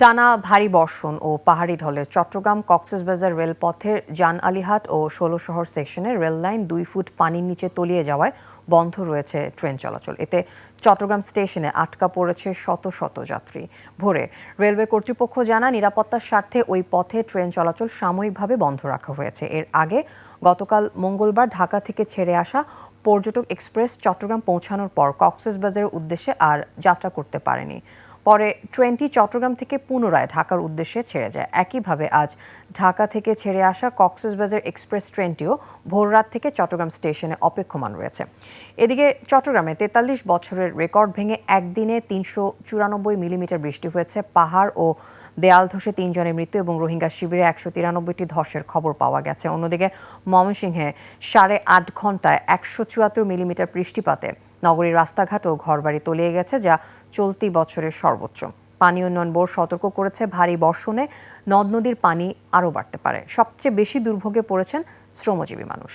টানা ভারী বর্ষণ ও পাহাড়ি ঢলে চট্টগ্রাম কক্সবাজার রেলপথের জান আলীহাট ও ষোলশহর সেকশনের রেললাইন 2 ফুট পানির নিচে তলিয়ে যাওয়ায় বন্ধ রয়েছে ট্রেন চলাচল। এতে চট্টগ্রাম স্টেশনে আটকা পড়েছে শত শত যাত্রী। ভোরে রেলওয়ে কর্তৃপক্ষ জানায়, নিরাপত্তার স্বার্থে ওই পথে ট্রেন চলাচল সাময়িকভাবে বন্ধ রাখা হয়েছে। এর আগে গতকাল মঙ্গলবার ঢাকা থেকে ছেড়ে আসা পর্যটক এক্সপ্রেস চট্টগ্রাম পৌঁছানোর পর কক্সবাজারের উদ্দেশ্যে আর যাত্রা করতে পারেনি। পরে ট্রেনটি চট্টগ্রাম থেকে পুনরায় ঢাকার উদ্দেশ্যে ছেড়ে যায়। একইভাবে আজ ঢাকা থেকে ছেড়ে আসা কক্সবাজার এক্সপ্রেস ট্রেনটিও ভোররাত থেকে চট্টগ্রাম স্টেশনে অপেক্ষমান রয়েছে। এদিকে চট্টগ্রামে ৪৩ বছরের রেকর্ড ভেঙে একদিনে ৩৯৪ মিলিমিটার বৃষ্টি হয়েছে। পাহাড় ও দেয়াল ধসে ৩ জনের মৃত্যু এবং রোহিঙ্গা শিবিরে ১৯৩টি ধসের খবর পাওয়া গেছে। অন্যদিকে ময়মনসিংহে ৮.৫ ঘন্টায় ১৭৪ মিলিমিটার বৃষ্টিপাতে নগরীর রাস্তাঘাট ও ঘরবাড়ি তলিয়ে গেছে, যা চলতি বছরের সর্বোচ্চ। পানি উন্নয়ন বোর্ড সতর্ক করেছে, ভারী বর্ষণে নদ নদীর পানি আরও বাড়তে পারে। সবচেয়ে বেশি দুর্ভোগে পড়েছেন শ্রমজীবী মানুষ।